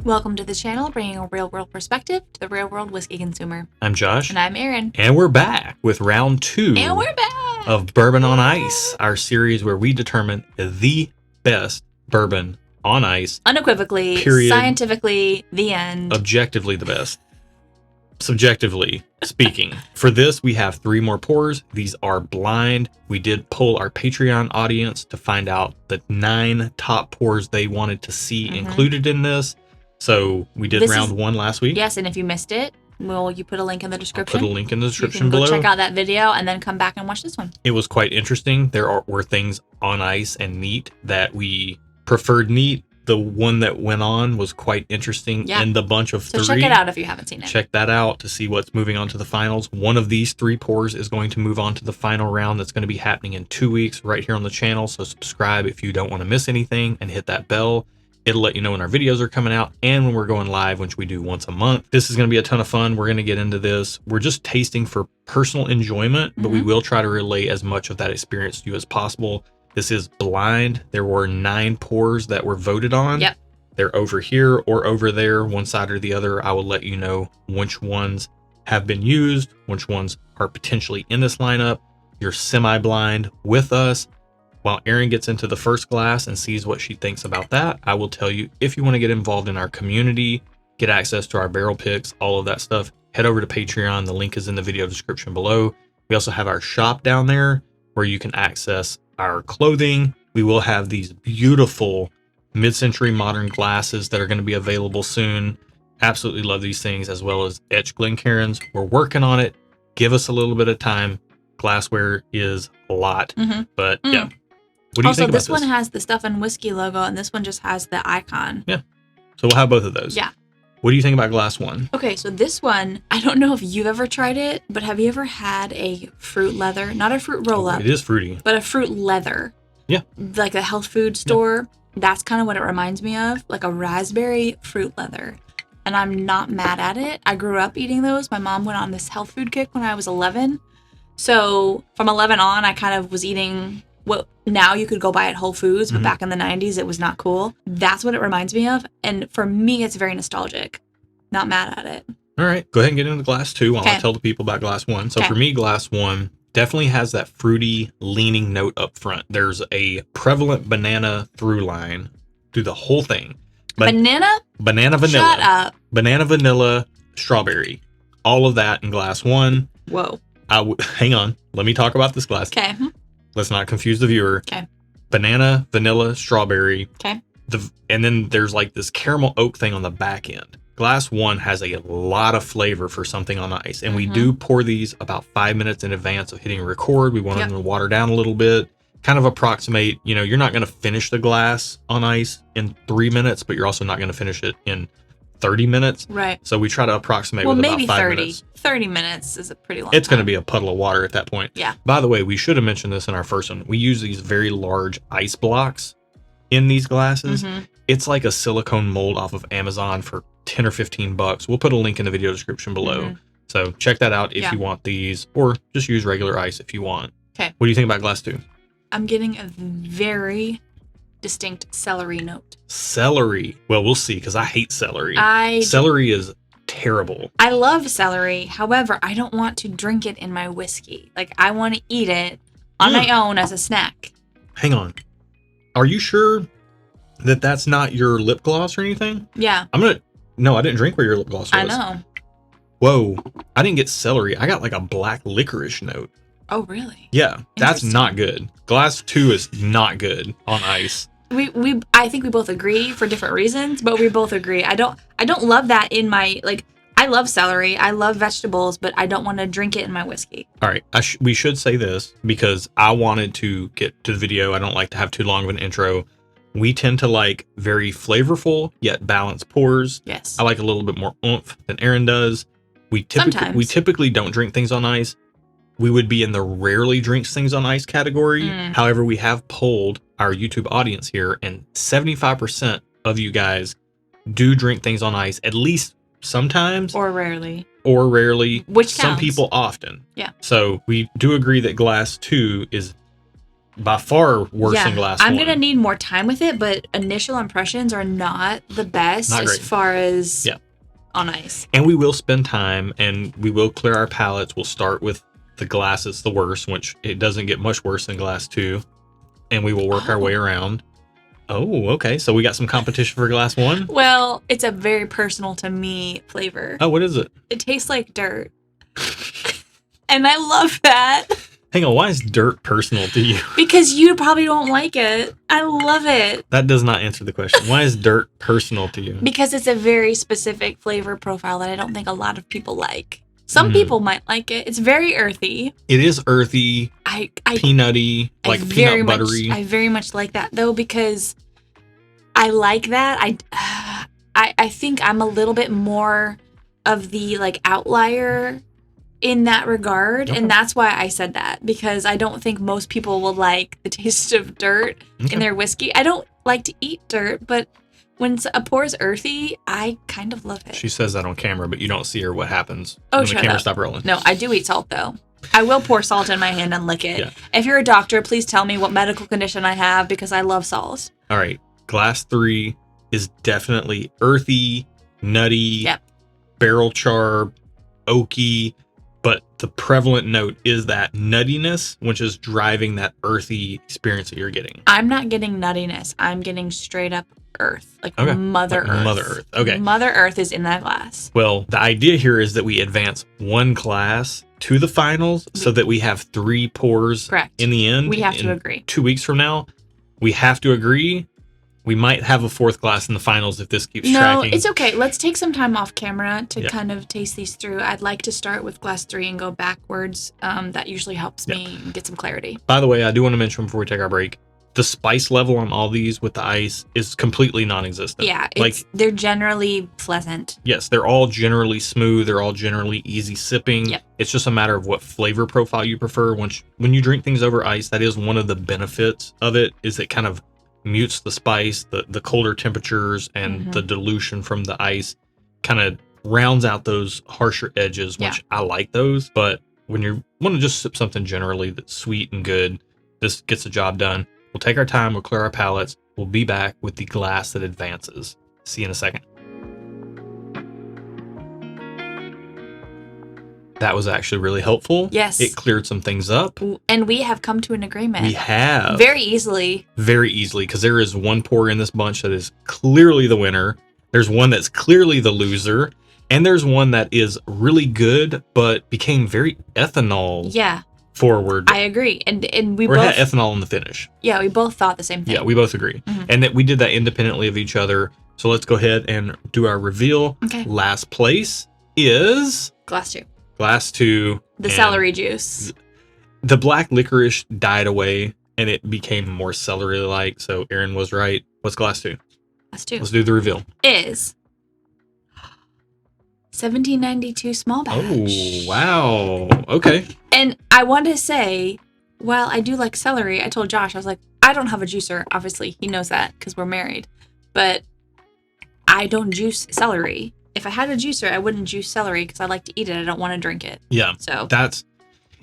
Welcome to the channel, bringing a real-world perspective to the real-world whiskey consumer. I'm Josh. And I'm Erin. And we're back with round 2 And we're back! of Bourbon on Ice, our series where we determine the best bourbon on ice. Unequivocally, period, scientifically, the end. Objectively the best. Subjectively speaking. For this, we have 3 more pours. These are blind. We did poll our Patreon audience to find out the 9 top pours they wanted to see included in this. So we did round 1 last week. Yes, and if you missed it, you put a link in the description. I'll put a link in the description you can below. Go check out that video and then come back and watch this one. It was quite interesting. There were things on ice and neat that we preferred neat. The one that went on was quite interesting in the bunch of 3. So check it out if you haven't seen it. Check that out to see what's moving on to the finals. One of these 3 pours is going to move on to the final round that's going to be happening in 2 weeks right here on the channel. So subscribe if you don't want to miss anything and hit that bell. It'll let you know when our videos are coming out and when we're going live, which we do once a month. This is going to be a ton of fun. We're going to get into this. We're just tasting for personal enjoyment, but we will try to relay as much of that experience to you as possible. This is blind. There were 9 pours that were voted on. Yep. They're over here or over there, one side or the other. I will let you know which ones have been used, which ones are potentially in this lineup. You're semi-blind with us. While Erin gets into the first glass and sees what she thinks about that, I will tell you, if you want to get involved in our community, get access to our barrel picks, all of that stuff, head over to Patreon. The link is in the video description below. We also have our shop down there where you can access our clothing. We will have these beautiful mid-century modern glasses that are going to be available soon. Absolutely love these things, as well as etched Glencairns. We're working on it. Give us a little bit of time. Glassware is a lot, but yeah. What do you think about this? Also, this one has the Stuff and Whiskey logo, and this one just has the icon. Yeah. So we'll have both of those. Yeah. What do you think about glass 1? Okay, so this one, I don't know if you've ever tried it, but have you ever had a fruit leather? Not a fruit roll-up. It is fruity. But a fruit leather. Yeah. Like a health food store. Yeah. That's kind of what it reminds me of, like a raspberry fruit leather. And I'm not mad at it. I grew up eating those. My mom went on this health food kick when I was 11. So from 11 on, I kind of was eating what now you could go buy at Whole Foods, but back in the 90s, it was not cool. That's what it reminds me of. And for me, it's very nostalgic. Not mad at it. All right. Go ahead and get into glass 2 while I tell the people about glass 1. So for me, glass 1 definitely has that fruity leaning note up front. There's a prevalent banana through line through the whole thing. Banana? Banana vanilla. Shut up. Banana vanilla strawberry. All of that in glass 1. Whoa. Hang on. Let me talk about this glass. Okay. Let's not confuse the viewer. Okay. Banana, vanilla, strawberry. Okay. And then there's like this caramel oak thing on the back end. Glass 1 has a lot of flavor for something on ice. And we do pour these about 5 minutes in advance of hitting record. We want them to water down a little bit. Kind of approximate, you're not going to finish the glass on ice in 3 minutes, but you're also not going to finish it in 30 minutes. Right. So we try to approximate with about 5 minutes. 30 minutes is a pretty long It's going to be a puddle of water at that point. Yeah. By the way, we should have mentioned this in our first one. We use these very large ice blocks in these glasses. It's like a silicone mold off of Amazon for 10 or 15 bucks. We'll put a link in the video description below. So check that out if you want these, or just use regular ice if you want. Okay. What do you think about glass 2? I'm getting a very distinct celery note. Celery. Well, we'll see, because I hate celery. Celery is terrible. I love celery. However, I don't want to drink it in my whiskey. Like, I want to eat it on my own as a snack. Hang on. Are you sure that that's not your lip gloss or anything? Yeah. No, I didn't drink where your lip gloss was. I know. Whoa. I didn't get celery. I got like a black licorice note. Oh, really? Yeah. That's not good. Glass 2 is not good on ice. I think we both agree for different reasons, but we both agree. I don't love that in my, like, I love celery. I love vegetables, but I don't want to drink it in my whiskey. All right. We should say this because I wanted to get to the video. I don't like to have too long of an intro. We tend to like very flavorful yet balanced pours. Yes. I like a little bit more oomph than Erin does. We typically don't drink things on ice. We would be in the rarely drinks things on ice category. However, we have polled our YouTube audience here, and 75% of you guys do drink things on ice at least sometimes. Or rarely. Which counts. Some people often. Yeah. So we do agree that glass 2 is by far worse than glass I'm one. gonna need more time with it, but initial impressions are not the best Not as great. far as on ice. And we will spend time and we will clear our palates. We'll start with the glass that's the worst, which it doesn't get much worse than glass 2. And we will work our way around. Oh, okay. So we got some competition for glass 1? Well, it's a very personal to me flavor. Oh, what is it? It tastes like dirt. And I love that. Hang on, why is dirt personal to you? Because you probably don't like it. I love it. That does not answer the question. Why is dirt personal to you? Because it's a very specific flavor profile that I don't think a lot of people like. Some people might like it. It's very earthy. It is earthy, peanutty, like peanut buttery. I very much like that though, because I like that. I think I'm a little bit more of the like outlier in that regard, and that's why I said that, because I don't think most people will like the taste of dirt in their whiskey. I don't like to eat dirt, but when a pour is earthy, I kind of love it. She says that on camera, but you don't see her what happens when the camera stops rolling. No, I do eat salt though. I will pour salt in my hand and lick it. Yeah. If you're a doctor, please tell me what medical condition I have, because I love salt. All right. Glass 3 is definitely earthy, nutty, barrel char, oaky, but the prevalent note is that nuttiness, which is driving that earthy experience that you're getting. I'm not getting nuttiness. I'm getting straight up earth, like Mother Earth. Mother Earth. Okay. Mother Earth is in that glass. Well, the idea here is that we advance one glass to the finals so that we have 3 pours in the end. We have to agree. 2 weeks from now, we have to agree. We might have a 4th glass in the finals if this keeps tracking. No, it's okay. Let's take some time off camera to kind of taste these through. I'd like to start with glass 3 and go backwards. That usually helps me get some clarity. By the way, I do want to mention before we take our break, the spice level on all these with the ice is completely non-existent. Yeah, they're generally pleasant. Yes, they're all generally smooth. They're all generally easy sipping. Yep. It's just a matter of what flavor profile you prefer. When you drink things over ice, that is one of the benefits of it, is it kind of mutes the spice, the colder temperatures and the dilution from the ice kind of rounds out those harsher edges, which I like those. But when you want to just sip something generally that's sweet and good, this gets the job done. We'll take our time, we'll clear our palates, we'll be back with the glass that advances. See you in a second. That was actually really helpful. Yes. It cleared some things up. And we have come to an agreement. We have. Very easily. Very easily, because there is one pour in this bunch that is clearly the winner. There's one that's clearly the loser. And there's one that is really good, but became very ethanol forward. I agree. And we both had ethanol in the finish. Yeah, we both thought the same thing. Yeah, we both agree. And that we did that independently of each other. So let's go ahead and do our reveal. Okay. Last place is glass 2. Glass 2. The celery juice. The black licorice died away and it became more celery-like. So Erin was right. What's glass 2? Glass 2. Let's do the reveal. Is 1792 small batch. Oh, wow. Okay. And I want to say, while I do like celery, I told Josh, I was like, I don't have a juicer. Obviously, he knows that because we're married. But I don't juice celery. If I had a juicer, I wouldn't juice celery because I like to eat it. I don't want to drink it. Yeah. So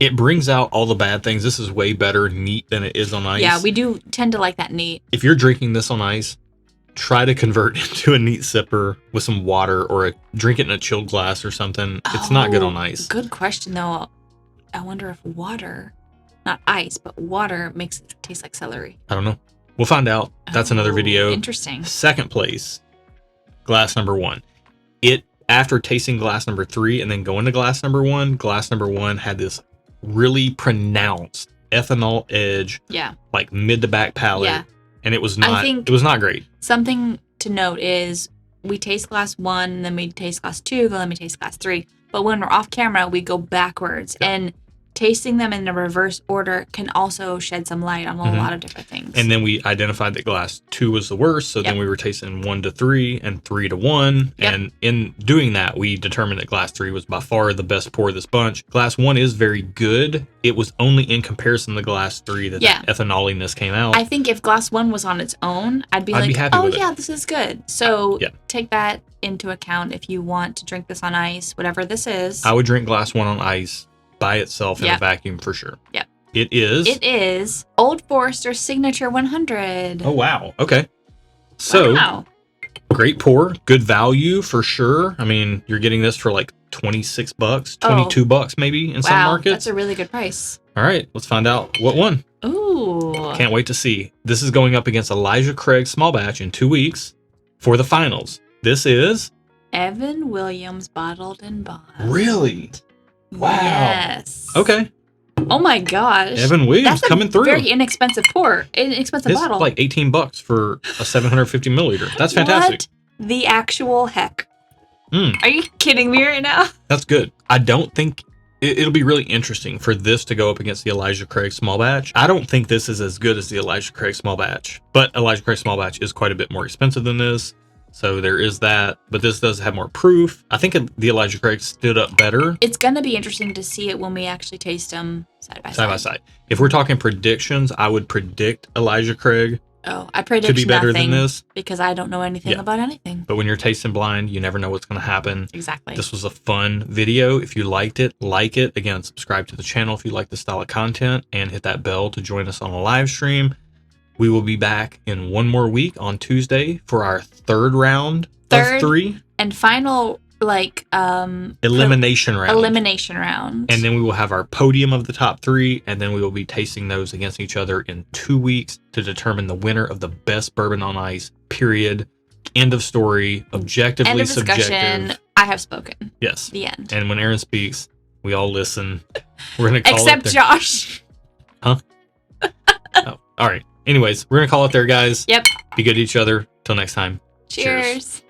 it brings out all the bad things. This is way better neat than it is on ice. Yeah, we do tend to like that neat. If you're drinking this on ice, try to convert into a neat sipper with some water or drink it in a chilled glass or something. It's not good on ice. Good question, though. I wonder if water, not ice, but water makes it taste like celery. I don't know. We'll find out. That's another video. Interesting. Second place, glass number 1. After tasting glass number 3 and then going to glass number 1 had this really pronounced ethanol edge. Yeah. Like mid to back palate. Yeah. And it was not great. Something to note is we taste glass 1, then we taste glass 2, then we taste glass 3. But when we're off camera, we go backwards. Yeah. And tasting them in a reverse order can also shed some light on a lot of different things. And then we identified that glass 2 was the worst. So then we were tasting 1 to 3 and 3 to 1. Yep. And in doing that, we determined that glass 3 was by far the best pour of this bunch. Glass 1 is very good. It was only in comparison to glass 3 that that ethanoliness came out. I think if glass 1 was on its own, I'd be happy with it. This is good. So take that into account if you want to drink this on ice, whatever this is. I would drink glass 1 on ice. By itself in a vacuum for sure. Yep. It is. It is Old Forester Signature 100. Oh, wow. Okay. So, wow. Great pour, good value for sure. I mean, you're getting this for like $26, $22 maybe in some markets. That's a really good price. All right, let's find out what won. Ooh. Can't wait to see. This is going up against Elijah Craig Small Batch in 2 weeks for the finals. This is Evan Williams Bottled and Bond. Really? Wow. Yes. Okay. Oh my gosh. Evan Williams coming through. Very inexpensive inexpensive This bottle. is like $18 for a 750 milliliter. That's fantastic. What the actual heck? Mm. Are you kidding me right now? That's good. I don't think it'll be really interesting for this to go up against the Elijah Craig Small Batch. I don't think this is as good as the Elijah Craig Small Batch, but Elijah Craig Small Batch is quite a bit more expensive than this. So there is that, but this does have more proof. I think the Elijah Craig stood up better. It's going to be interesting to see it when we actually taste them side by side. If we're talking predictions, I would predict Elijah Craig I predict to be better than this because I don't know anything about anything. But when you're tasting blind, you never know what's going to happen. Exactly. This was a fun video. If you liked it, like it. Again, subscribe to the channel if you like this style of content, and hit that bell to join us on a live stream. We will be back in 1 more week on Tuesday for our third round of 3 and final elimination round. And then we will have our podium of the top 3, and then we will be tasting those against each other in 2 weeks to determine the winner of the best bourbon on ice. Period. End of story. Objectively End of discussion. Subjective. I have spoken. Yes. The end. And when Aaron speaks, we all listen. We're gonna call except it Josh. Huh? Oh, all right. Anyways, we're gonna call it there, guys. Yep. Be good to each other. Till next time. Cheers.